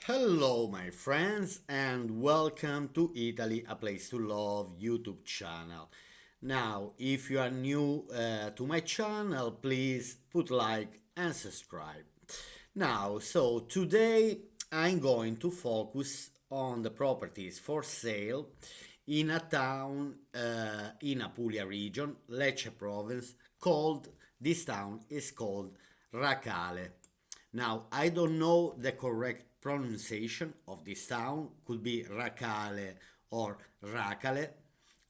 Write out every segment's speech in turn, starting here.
Hello, my friends, and welcome to Italy, a place to love YouTube channel. Now, if you are new to my channel, please put like and subscribe. Now, so today I'm going to focus on the properties for sale in a town in Apulia region, Lecce province, called, this town is called Racale. Now, I don't know the correct pronunciation of this town, could be Racale or Racale.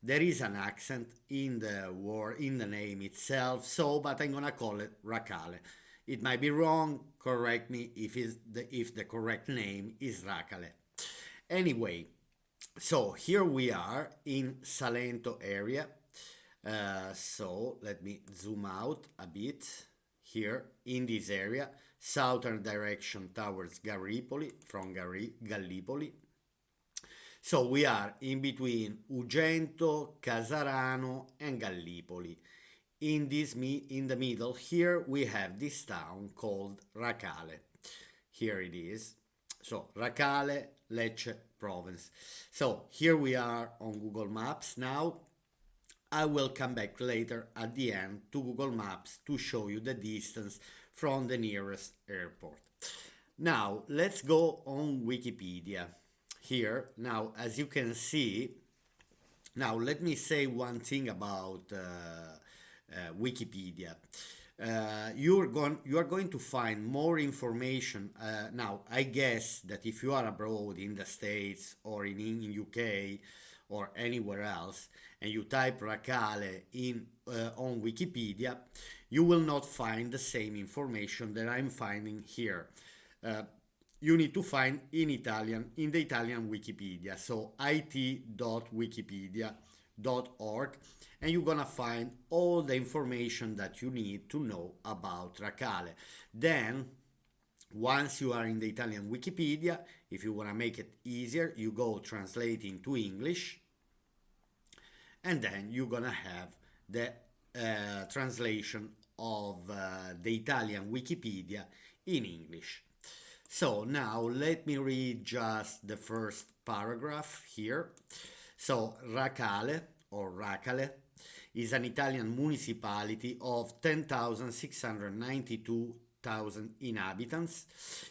There is an accent in the word, in the name itself, so but I'm gonna call it Racale. It might be wrong, correct me if the correct name is Racale. Anyway, so here we are in Salento area. So let me zoom out a bit here in this area, southern direction towards Gallipoli, from Gallipoli. So we are in between Ugento, Casarano, and Gallipoli. In the middle here we have this town called Racale. Here it is. So Racale, Lecce province. So here we are on Google Maps now. I will come back later at the end to Google Maps to show you the distance from the nearest airport. Now let's go on Wikipedia. Here, now as you can see, now let me say one thing about Wikipedia. You are going to find more information. Now, I guess that if you are abroad in the States or in UK or anywhere else, and you type Racale in on Wikipedia, you will not find the same information that I'm finding here. You need to find in Italian, in the Italian Wikipedia, so it.wikipedia.org, and you're gonna find all the information that you need to know about Racale. Then, once you are in the Italian Wikipedia, if you wanna make it easier, you go translate into English, and then you're gonna have the translation of the Italian Wikipedia in English. So now let me read just the first paragraph here. So Racale or Racale is an Italian municipality of 10,692 inhabitants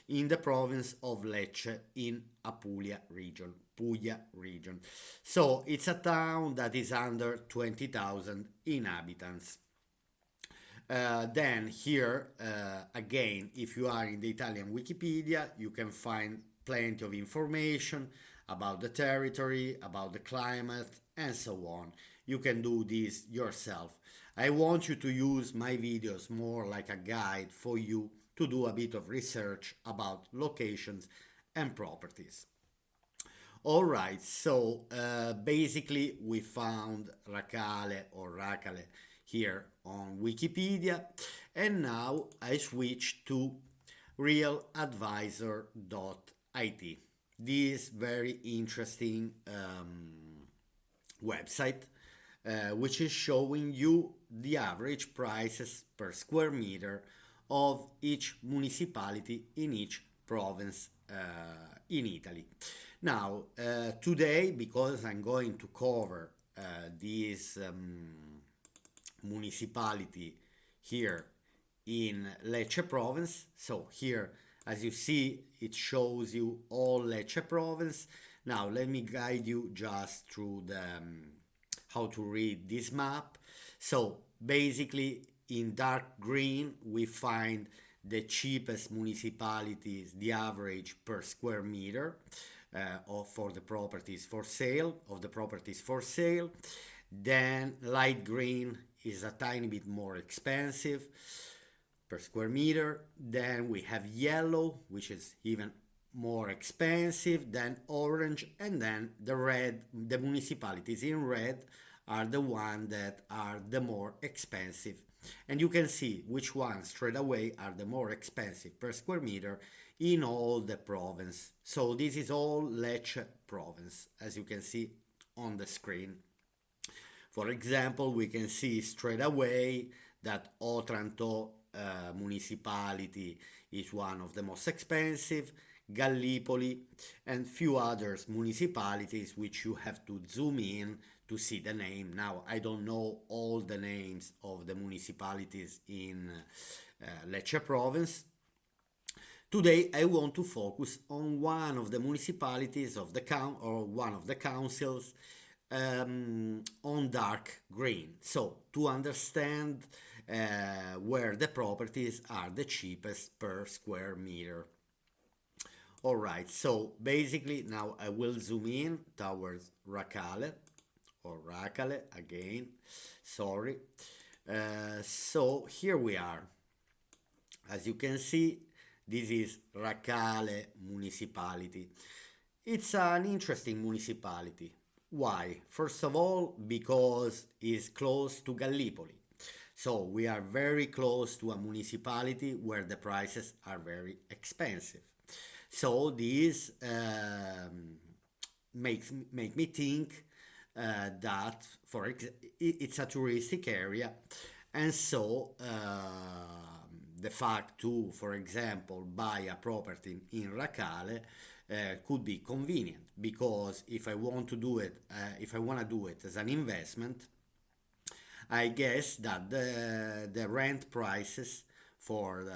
in the province of Lecce in Apulia region, Puglia region. So it's a town that is under 20,000 inhabitants. Then here, again, if you are in the Italian Wikipedia, you can find plenty of information about the territory, about the climate, and so on. You can do this yourself. I want you to use my videos more like a guide for you to do a bit of research about locations and properties. All right, so basically we found Racale or Racale here on Wikipedia, and now I switch to Realadvisor.it. This very interesting website which is showing you the average prices per square meter of each municipality in each province in Italy. Now, today, because I'm going to cover this municipality here in Lecce province, so here, as you see, it shows you all Lecce province. Now, let me guide you just through the how to read this map. So basically, in dark green, we find the cheapest municipalities, the average per square meter for the properties for sale, of the properties for sale. Then light green is a tiny bit more expensive per square meter. Then we have yellow, which is even more expensive, then orange, and then the red. The municipalities in red are the ones that are the more expensive, and you can see which ones straight away are the more expensive per square meter in all the province. So this is all Lecce province, as you can see on the screen. For example, we can see straight away that Otranto municipality is one of the most expensive. Gallipoli, and few others municipalities which you have to zoom in to see the name. Now, I don't know all the names of the municipalities in Lecce province. Today, I want to focus on one of the municipalities of the or one of the councils on dark green. So, to understand where the properties are the cheapest per square meter. All right, so basically now I will zoom in towards RACALE or RACALE again. Sorry. So here we are. As you can see, this is RACALE municipality. It's an interesting municipality. Why? First of all, because it's close to Gallipoli. So we are very close to a municipality where the prices are very expensive. So this make me think that it's a touristic area, and so the fact to, for example, buy a property in Racale could be convenient, because if I want to do it, if I want to do it as an investment, I guess that the rent prices for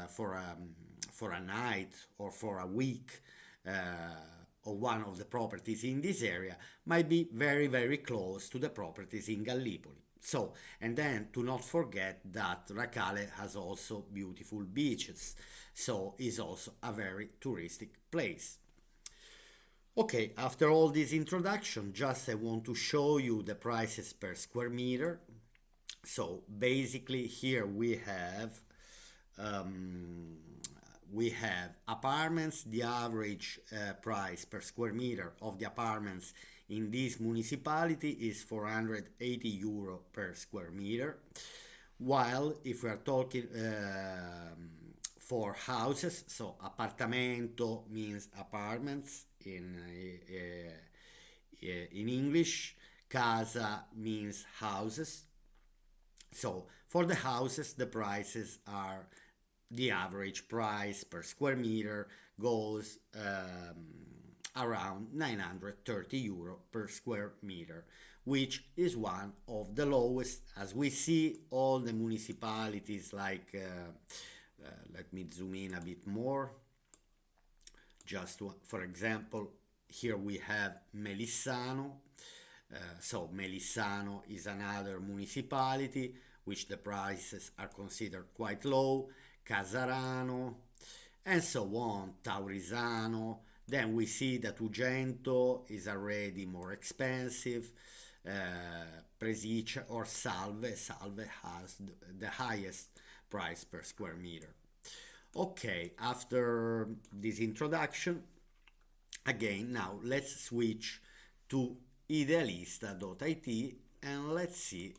a night or for a week of one of the properties in this area might be very very close to the properties in Gallipoli. So, and then to not forget that Racale has also beautiful beaches, so is also a very touristic place. Okay, after all this introduction, just I want to show you the prices per square meter. So basically here we have apartments. The average price per square meter of the apartments in this municipality is 480 euro per square meter, while if we are talking for houses, so appartamento means apartments in English, casa means houses. So for the houses, the prices are, the average price per square meter goes around 930 euro per square meter, which is one of the lowest. As we see, all the municipalities like, let me zoom in a bit more, just to, for example, here we have Melissano. So Melissano is another municipality which the prices are considered quite low, Casarano, and so on, Taurisano. Then we see that Ugento is already more expensive, Presicia or Salve. Salve has the highest price per square meter. Okay, after this introduction, again, now let's switch to Idealista.it and let's see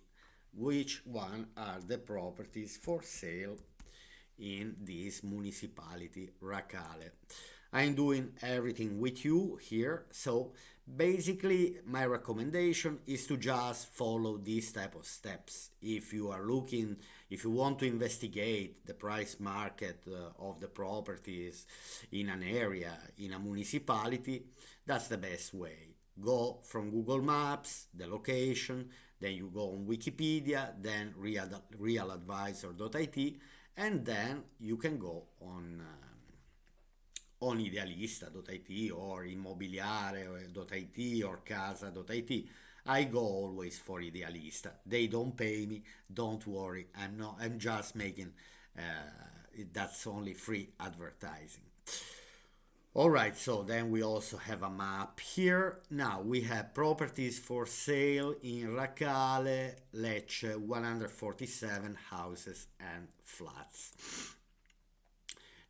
which one are the properties for sale in this municipality, Racale. I'm doing everything with you here, so basically my recommendation is to just follow these type of steps. If you are looking, if you want to investigate the price market of the properties in an area, in a municipality, that's the best way. Go from Google Maps, the location, then you go on Wikipedia, then Realadvisor.it, and then you can go on Idealista.it or Immobiliare.it or Casa.it. I go always for Idealista. They don't pay me, don't worry. I'm just making that's only free advertising. All right, so then we also have a map here. Now we have properties for sale in Racale, Lecce, 147 houses and flats.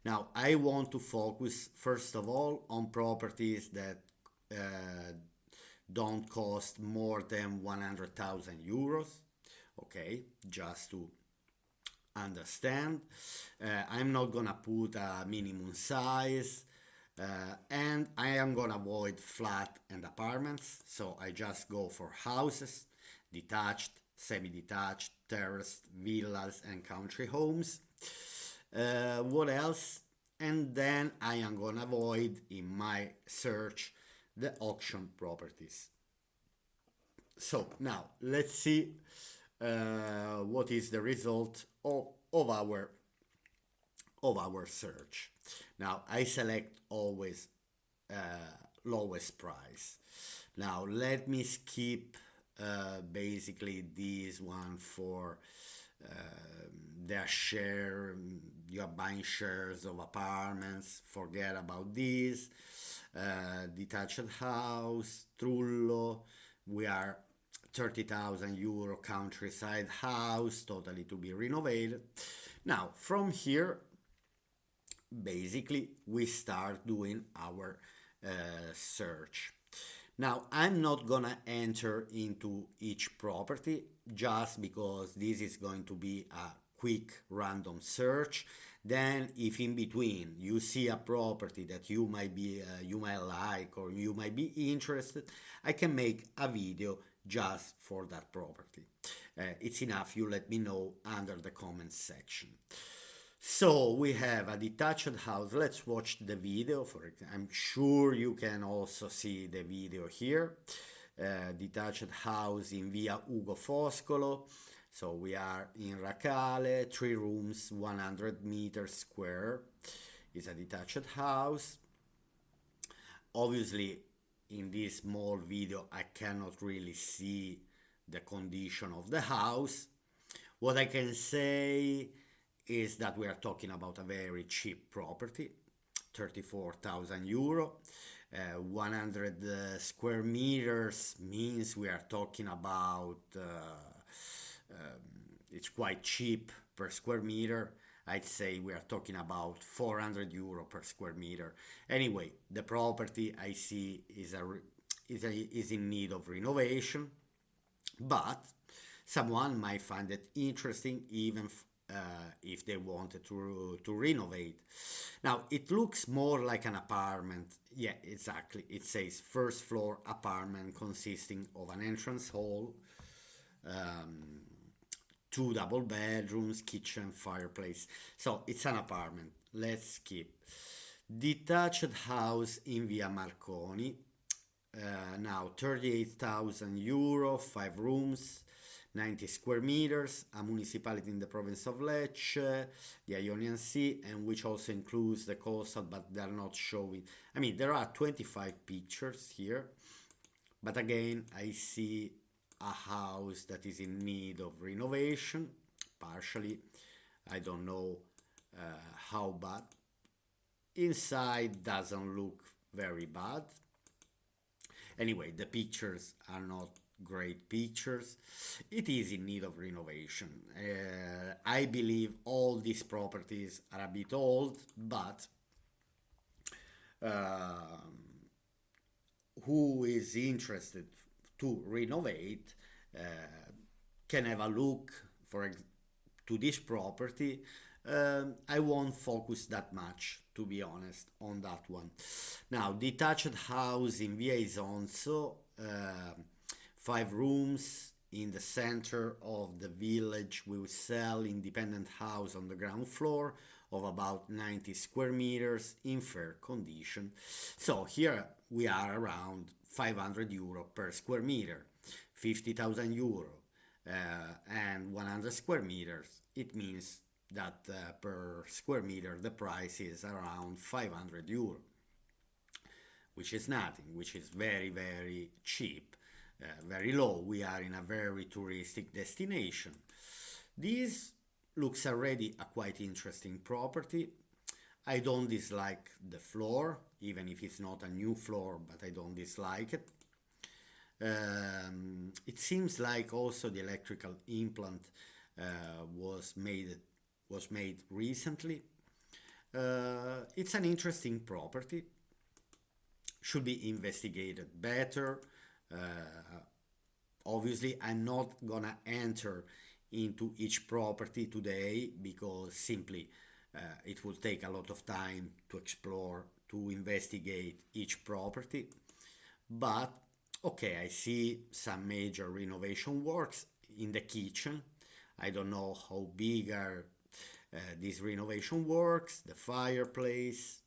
Now I want to focus first of all on properties that don't cost more than 100,000 euros. Okay, just to understand. I'm not gonna put a minimum size. And I am gonna avoid flat and apartments, so I just go for houses, detached, semi-detached, terraced, villas and country homes. What else? and then I am gonna avoid in my search the auction properties. So now let's see what is the result of our search. Now I select always uh, lowest price. Now let me skip basically this one for uh, their share. You are buying shares of apartments. Forget about this. Detached house, Trullo. We are 30,000 euro countryside house, totally to be renovated. Now, from here, basically, we start doing our search. Now, I'm not gonna enter into each property just because this is going to be a quick random search. Then, if in between you see a property that you might like or you might be interested, I can make a video just for that property. It's enough you let me know under the comments section. So we have a detached house. Let's watch the video. For example, I'm sure you can also see the video here. Detached house in Via Ugo Foscolo. So we are in RACALE, 3 rooms, 100 meters square. It's a detached house. Obviously, in this small video, I cannot really see the condition of the house. What I can say is that we are talking about a very cheap property, 34,000 euro. 100 square meters means we are talking about it's quite cheap per square meter. I'd say we are talking about 400 euro per square meter. Anyway, the property I see is in need of renovation, but someone might find it interesting even if they wanted to renovate. Now, it looks more like an apartment. Yeah, exactly. It says first floor apartment consisting of an entrance hall, um, 2 double bedrooms, kitchen, fireplace. So it's an apartment. Let's skip. Detached house in Via Marconi. Now 38,000 euro, 5 rooms, 90 square meters, a municipality in the province of Lecce, the Ionian Sea, and which also includes the coastal, but they're not showing. I mean, there are 25 pictures here, but again, I see a house that is in need of renovation, partially. I don't know uh, how bad. Inside doesn't look very bad. Anyway, the pictures are not great pictures. It is in need of renovation. I believe all these properties are a bit old, but who is interested to renovate uh, can have a look to this property. I won't focus that much, to be honest, on that one. Now, detached house in Via Isonzo, 5 rooms in the center of the village. We will sell independent house on the ground floor of about 90 square meters in fair condition. So here we are around 500 euro per square meter, 50,000 euro, and 100 square meters. It means that per square meter the price is around 500 euro, which is nothing, which is very, very cheap, very low. We are in a very touristic destination. This looks already a quite interesting property. I don't dislike the floor, even if it's not a new floor, but I don't dislike it. It seems like also the electrical implant was made recently. It's an interesting property. Should be investigated better. Obviously, I'm not gonna enter into each property today because simply it will take a lot of time to explore, to investigate each property. But okay, I see some major renovation works in the kitchen. I don't know how big are this renovation works, the fireplace,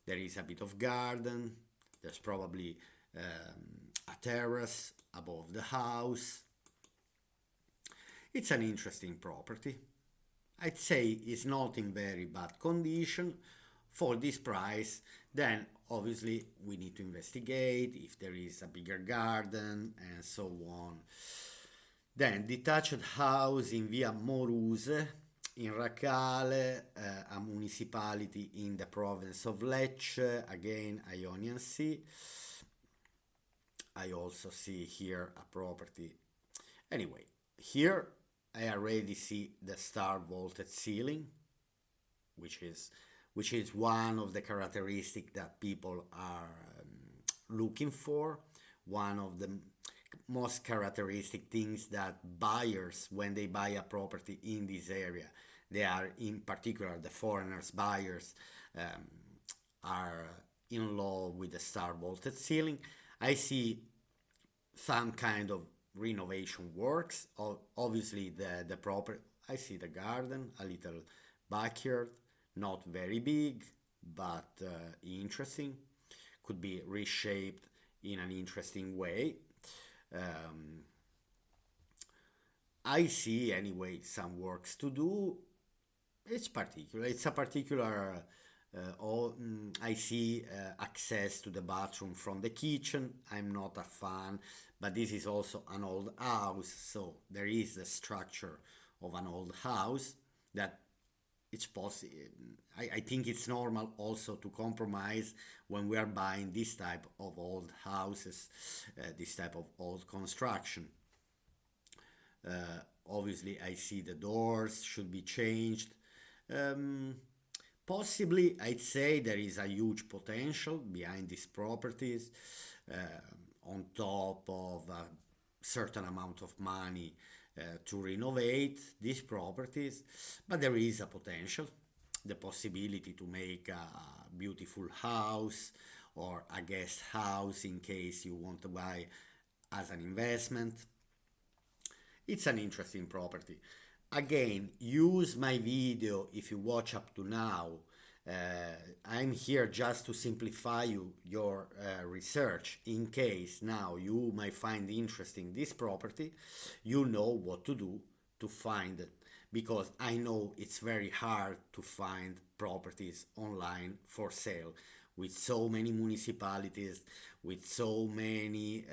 there is a bit of garden, there's probably a terrace above the house. It's an interesting property. I'd say it's not in very bad condition for this price. Then obviously we need to investigate if there is a bigger garden and so on. Then detached house in Via Moruse in Racale, a municipality in the province of Lecce, again Ionian Sea. I also see here a property. Anyway, here I already see the star vaulted ceiling, which is one of the characteristics that people are looking for. One of the most characteristic things that buyers, when they buy a property in this area, they are in particular the foreigners buyers, um, are in love with the star vaulted ceiling. I see some kind of renovation works. Obviously, the proper. I see the garden, a little backyard, not very big, but interesting. Could be reshaped in an interesting way. Um, I see anyway some works to do. It's particular. It's a particular. I see access to the bathroom from the kitchen. I'm not a fan, but this is also an old house, so there is the structure of an old house that it's possible. I think it's normal also to compromise when we are buying this type of old houses, this type of old construction. Obviously, I see the doors should be changed. Um, Possibly, I'd say there is a huge potential behind these properties, on top of a certain amount of money to renovate these properties, but there is a potential, the possibility to make a beautiful house or a guest house in case you want to buy as an investment. It's an interesting property. Again, use my video if you watch up to now. I'm here just to simplify your research in case now you might find interesting this property. You know what to do to find it because I know it's very hard to find properties online for sale with so many municipalities, with so many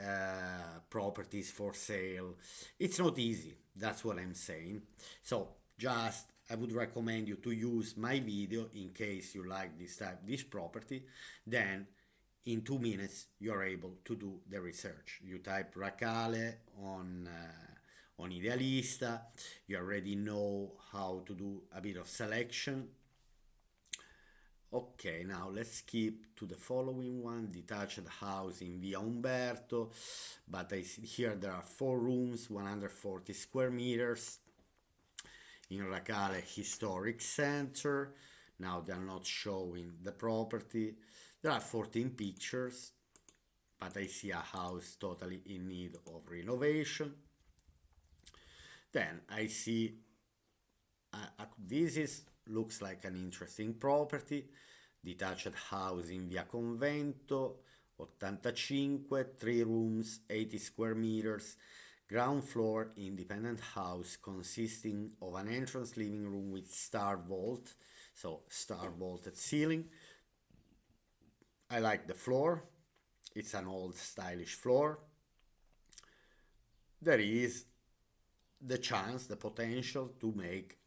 properties for sale. It's not easy. That's what I'm saying. So just I would recommend you to use my video in case you like this property. Then in 2 minutes you're able to do the research. You type Racale on Idealista. You already know how to do a bit of selection. Okay, now let's skip to the following one, detached house in Via Umberto, but I see here there are 4 rooms, 140 square meters in Racale Historic Center. Now they're not showing the property. There are 14 pictures, but I see a house totally in need of renovation. Then I see this is looks like an interesting property, detached house in Via Convento, 85, 3 rooms, 80 square meters, ground floor independent house consisting of an entrance living room with star vault, so star vaulted ceiling. I like the floor, it's an old stylish floor. There is the chance, the potential to make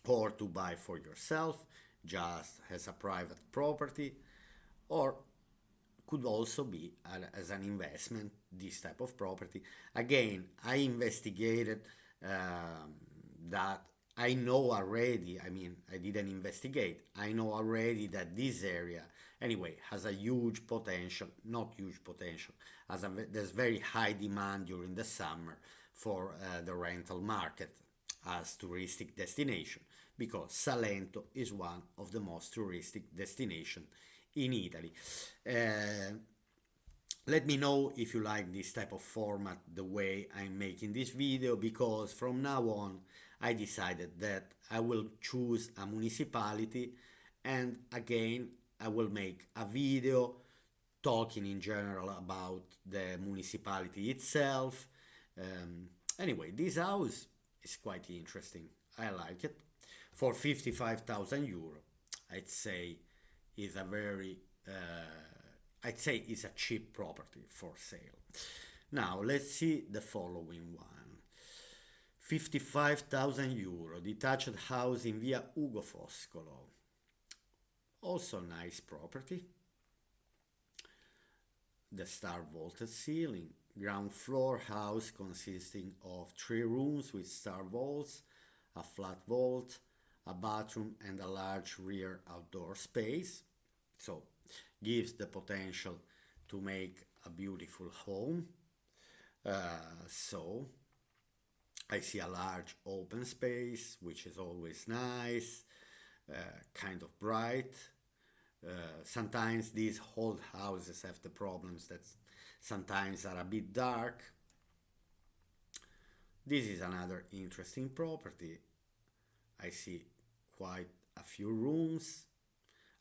or to buy for yourself just as a private property, or could also be as an investment this type of property. Again, I investigated that. I know already, I mean, I didn't investigate, I know already that this area anyway has a huge potential, not huge potential, there's very high demand during the summer for the rental market as touristic destination, because Salento is one of the most touristic destination in Italy. Uh, Let me know if you like this type of format, the way I'm making this video, because from now on I decided that I will choose a municipality, and again I will make a video talking in general about the municipality itself. Um, anyway, this house is quite interesting. I like it. For 55,000 euro, I'd say is a very, I'd say is a cheap property for sale. Now let's see the following one. 55,000 euro, detached house in via Ugo Foscolo. Also nice property. The star vaulted ceiling. Ground floor house consisting of 3 rooms with star vaults, a flat vault, a bathroom, and a large rear outdoor space. So, gives the potential to make a beautiful home. So, I see a large open space, which is always nice, kind of bright. Sometimes these old houses have the problems that sometimes are a bit dark. This is another interesting property. I see quite a few rooms.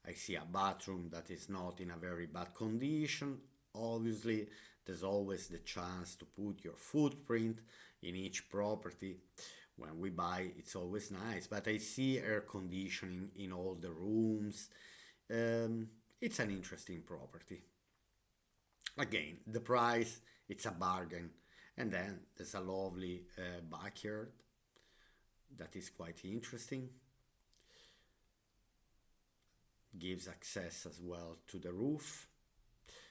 I see a bathroom that is not in a very bad condition. Obviously, there's always the chance to put your footprint in each property. When we buy, it's always nice, but I see air conditioning in all the rooms. It's an interesting property. Again, the price, it's a bargain. And then there's a lovely backyard that is quite interesting. Gives access as well to the roof.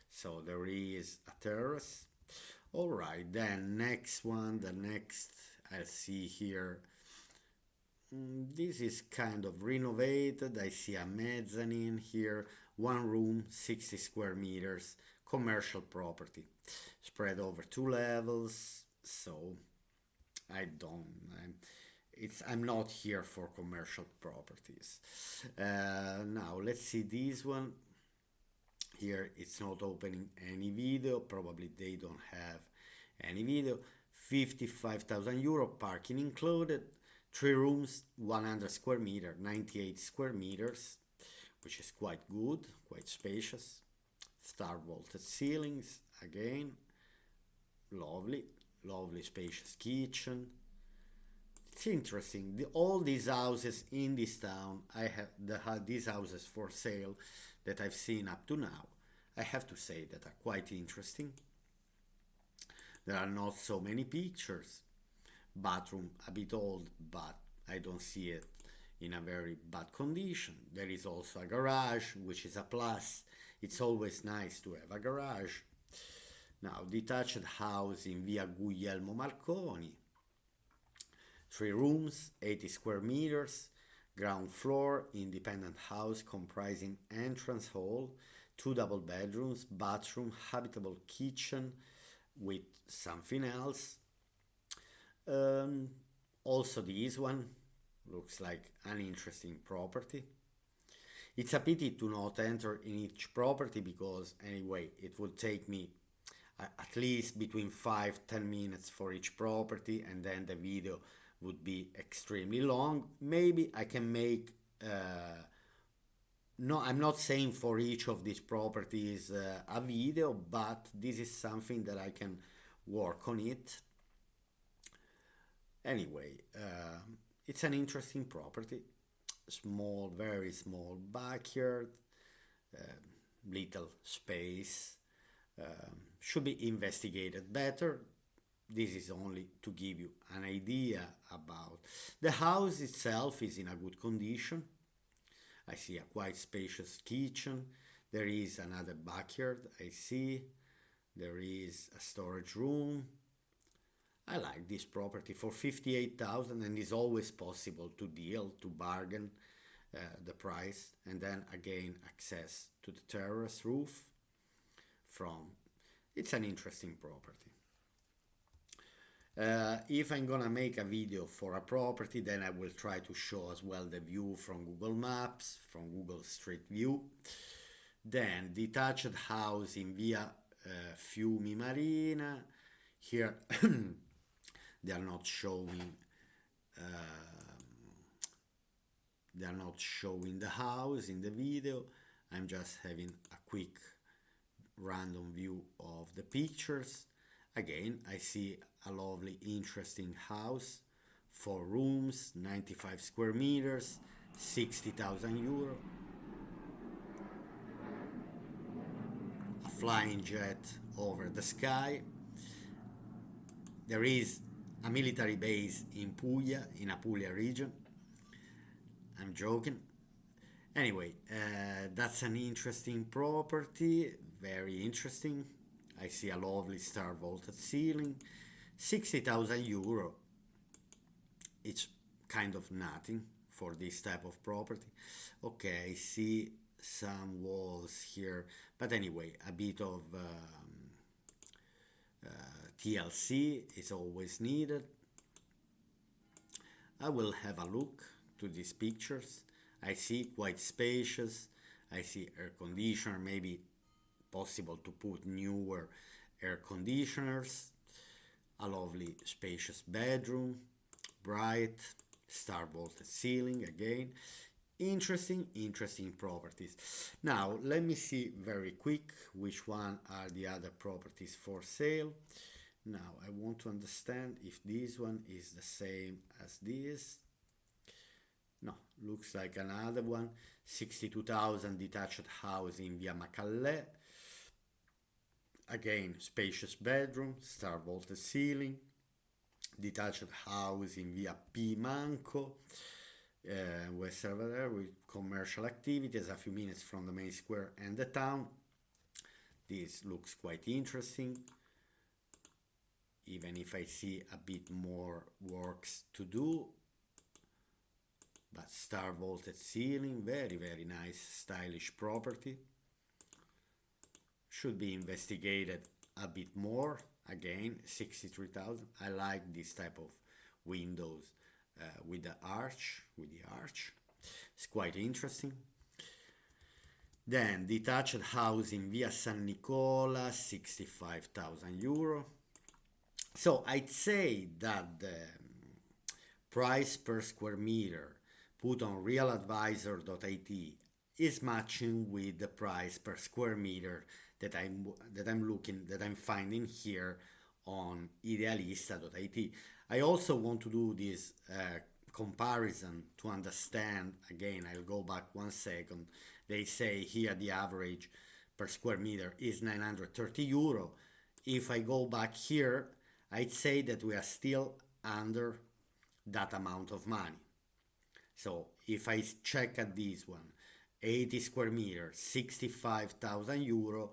So there is a terrace. All right, then next one, the next I see here. This is kind of renovated. I see a mezzanine here, 1 room, 60 square meters, commercial property, spread over 2 levels. So I don't. I'm not here for commercial properties. Now let's see this one. Here it's not opening any video. Probably they don't have any video. 55,000 euro, parking included. 3 rooms, 100 square meter, 98 square meters, which is quite good, quite spacious. Star vaulted ceilings, again, lovely, lovely spacious kitchen. It's interesting. All these houses in this town, these houses for sale that I've seen up to now, I have to say that are quite interesting. There are not so many pictures. Bathroom a bit old, but I don't see it in a very bad condition. There is also a garage, which is a plus. It's always nice to have a garage. Now, detached house in via Guglielmo Marconi. 3 rooms, 80 square meters, ground floor, independent house comprising entrance hall, 2 double bedrooms, bathroom, habitable kitchen with something else. Also, this one looks like an interesting property. It's a pity to not enter in each property because, anyway, it would take me at least between 5-10 minutes for each property, and then the video would be extremely long. Maybe I can make. No, I'm not saying for each of these properties a video, but this is something that I can work on it. Anyway, it's an interesting property. Small, very small backyard, little space. Should be investigated better. This is only to give you an idea about the house itself is in a good condition. I see a quite spacious kitchen. There is another backyard. I see there is a storage room. I like this property for 58,000, and it's always possible to deal, to bargain the price, and then again access to the terrace roof from. It's an interesting property. If I'm gonna make a video for a property, then I will try to show as well the view from Google Maps, from Google Street View. Then detached house in via Fiumi Marina. Here they are not showing They are not showing the house in the video. I'm just having a quick random view of the pictures. Again, I see a lovely, interesting house, 4 rooms, 95 square meters, 60,000 euro. A flying jet over the sky. There is a military base in Puglia, in Apulia region. I'm joking. Anyway, that's an interesting property, very interesting. I see a lovely star vaulted ceiling, 60,000 euro. It's kind of nothing for this type of property. Okay, I see some walls here, but anyway, a bit of TLC is always needed. I will have a look to these pictures. I see quite spacious. I see air conditioner, maybe possible to put newer air conditioners. A lovely spacious bedroom, bright, star vaulted ceiling again. Interesting properties. Now let me see very quick which one are the other properties for sale. Now I want to understand if this one is the same as this. No, looks like another one. 62,000 detached house in Via Macalè. Again, spacious bedroom, star vaulted ceiling. Detached house in Via P. Manco, West Salvador, with commercial activities a few minutes from the main square and the town. This looks quite interesting, even if I see a bit more works to do. But star vaulted ceiling, very nice, stylish property. Should be investigated a bit more. Again, 63,000. I like this type of windows with the arch. It's quite interesting. Then detached house in Via San Nicola, 65,000 euro. So I'd say that the price per square meter put on realadvisor.it is matching with the price per square meter that I'm finding here on Idealista.it. I also want to do this comparison to understand. Again, I'll go back 1 second. They say here the average per square meter is 930 euro. If I go back here, I'd say that we are still under that amount of money. So if I check at this one, 80 square meters, 65,000 euro,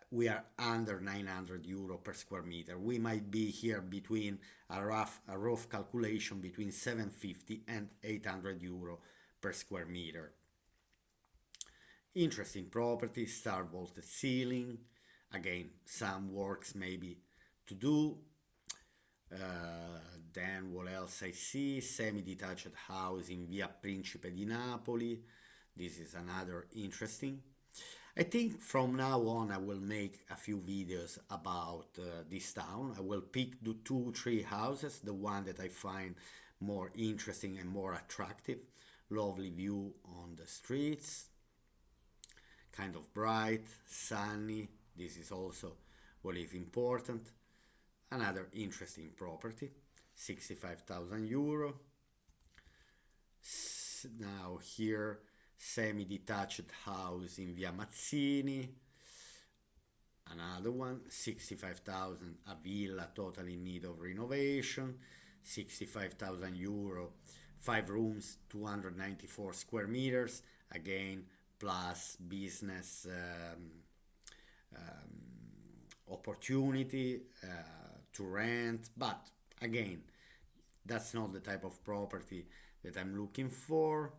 we are under 900 euro per square meter. We might be here between a rough calculation between 750 and 800 euro per square meter. Interesting property, star vaulted ceiling. Again, some works maybe to do. Then what else I see? Semi-detached house in Via Principe di Napoli. This is another interesting. I think from now on I will make a few videos about this town. I will pick the 2-3 houses, the one that I find more interesting and more attractive. Lovely view on the streets, kind of bright, sunny. This is also what is important. Another interesting property, 65,000 euro. Now here, semi-detached house in Via Mazzini. Another one, 65,000, a villa totally in need of renovation. 65,000 euro, 5 rooms, 294 square meters. Again, plus business opportunity to rent, but again, that's not the type of property that I'm looking for.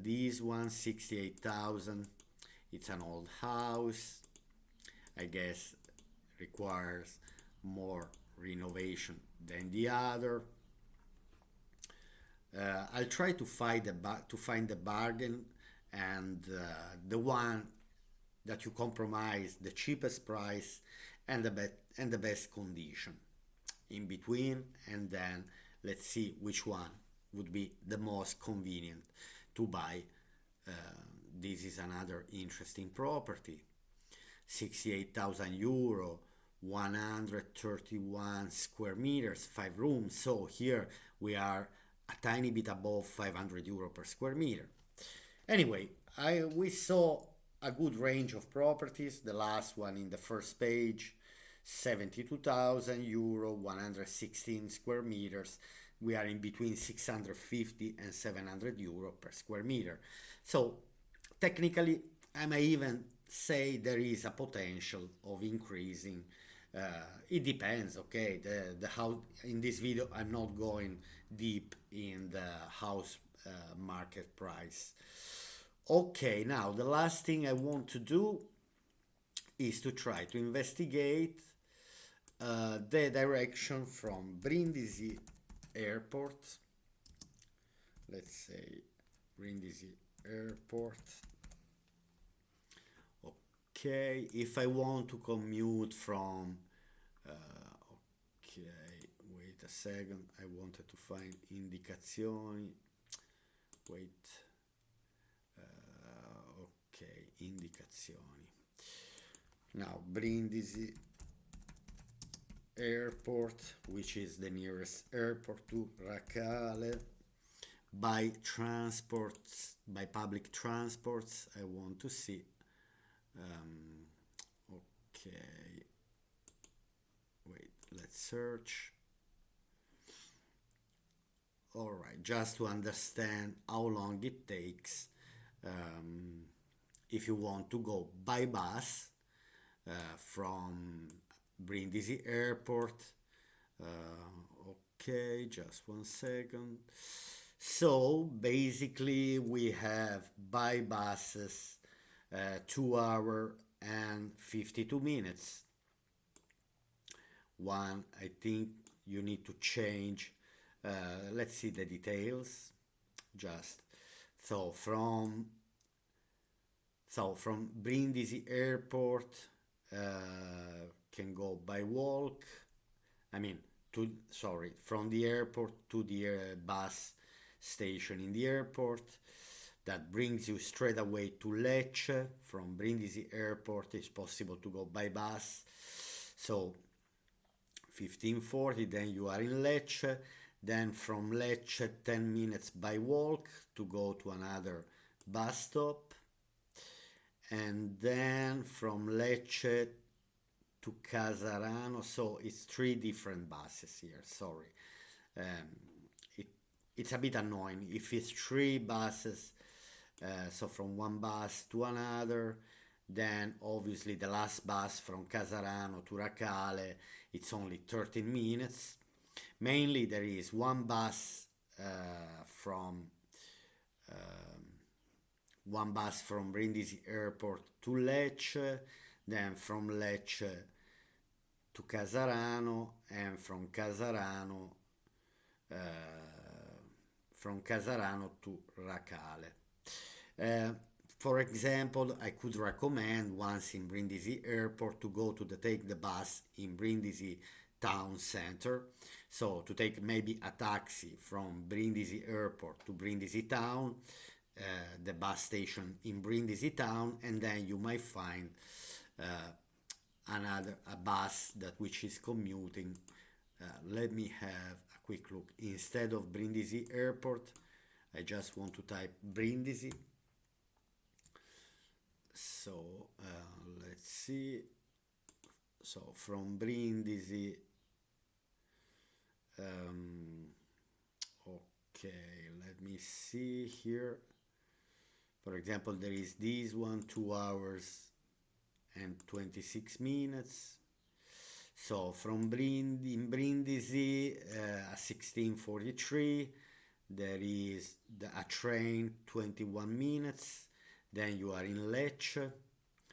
This one, 68,000, it's an old house, I guess requires more renovation than the other. I'll try to find the bargain and the one that you compromise the cheapest price and the best condition in between, and then let's see which one would be the most convenient to buy. Uh, this is another interesting property. 68,000 euro, 131 square meters, 5 rooms. So here we are a tiny bit above 500 euro per square meter. Anyway, we saw a good range of properties. The last one in the first page, 72,000 euro, 116 square meters. We are in between 650 and 700 euro per square meter. So technically, I may even say there is a potential of increasing. Uh, it depends, okay? The house in this video, I'm not going deep in the house market price. Okay, now the last thing I want to do is to try to investigate the direction from Brindisi Airport. Let's say Brindisi Airport. Okay, if I want to commute from, ok, wait a second, I wanted to find indicazioni, wait, ok, indicazioni. Now, Brindisi Airport, which is the nearest airport to RACALE, by transports, by public transports, I want to see. Okay, wait, let's search. All right, just to understand how long it takes if you want to go by bus from Brindisi Airport. Okay, just one second. So basically we have by buses 2 hour and 52 minutes. One, I think you need to change. Let's see the details. Just from Brindisi Airport can go by walk. I mean, from the airport to the bus station in the airport. That brings you straight away to Lecce. From Brindisi Airport it's possible to go by bus. So 1540, then you are in Lecce. Then from Lecce 10 minutes by walk to go to another bus stop. And then from Lecce to Casarano, so it's 3 different buses here, sorry. It's a bit annoying if it's 3 buses. So from one bus to another, then obviously the last bus from Casarano to Racale, it's only 13 minutes. Mainly there is one bus from Brindisi Airport to Lecce, then from Lecce to Casarano, and from Casarano to Racale. For example, I could recommend once in Brindisi Airport to go to take the bus in Brindisi town center. So to take maybe a taxi from Brindisi Airport to Brindisi town, the bus station in Brindisi town, and then you might find a bus which is commuting. Let me have a quick look. Instead of Brindisi Airport, I just want to type Brindisi. So let's see. So from Brindisi, okay, let me see here. For example, there is this one, 2 hours and 26 minutes. So from Brindisi, 1643, there is a train, 21 minutes. Then you are in Lecce.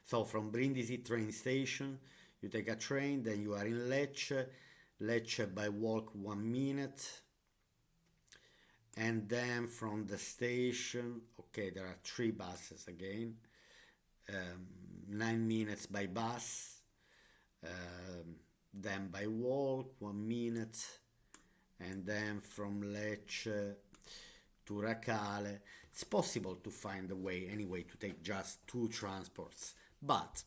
So from Brindisi train station, you take a train, then you are in Lecce. Lecce by walk 1 minute. And then from the station, okay, there are 3 buses again. 9 minutes by bus. Then by walk 1 minute. and then from Lecce to RACALE. It's possible to find a way anyway to take just two transports, but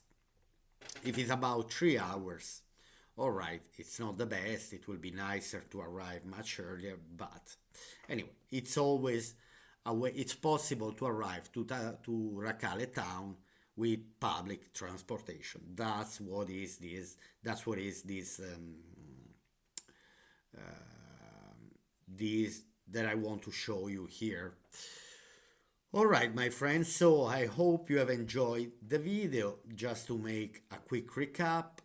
if it's about 3 hours, all right, it's not the best. It will be nicer to arrive much earlier, but anyway, it's always a way. It's possible to arrive to Racale town with public transportation. That's what is this. That's what is this. This that I want to show you here. All right, my friends. So I hope you have enjoyed the video. Just to make a quick recap,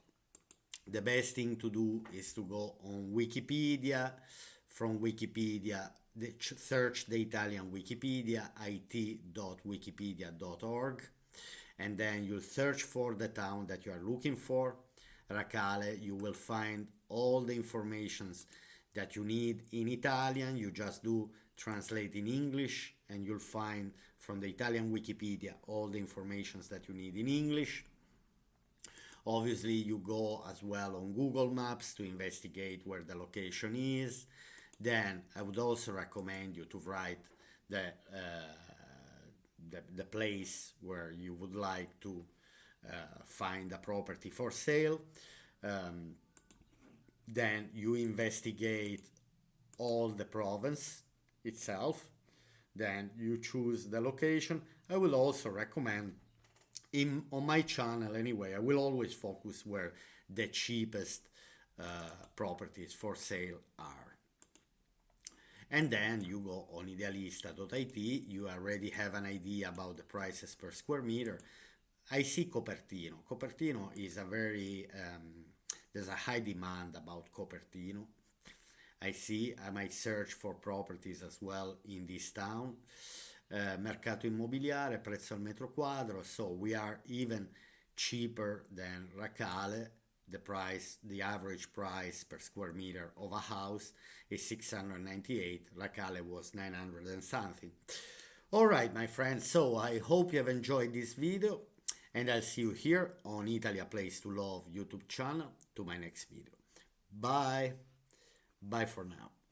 the best thing to do is to go on Wikipedia. From Wikipedia, search the Italian Wikipedia, it.wikipedia.org, and then you'll search for the town that you are looking for, Racale. You will find all the informations that you need in Italian. You just do translate in English, and you'll find from the Italian Wikipedia all the informations that you need in English. Obviously, you go as well on Google Maps to investigate where the location is. Then I would also recommend you to write the place where you would like to find a property for sale. Um, then you investigate all the province itself. Then you choose the location. I will also recommend on my channel anyway, I will always focus where the cheapest properties for sale are. And then you go on idealista.it, you already have an idea about the prices per square meter. I see Copertino. Copertino is a very, there's a high demand about Copertino. I might search for properties as well in this town. Mercato immobiliare, prezzo al metro quadro, so we are even cheaper than Racale. The average price per square meter of a house is 698. Racale was 900 and something. All right, my friends, so I hope you have enjoyed this video, and I'll see you here on Italy A Place to Love YouTube channel to my next video. Bye. Bye for now.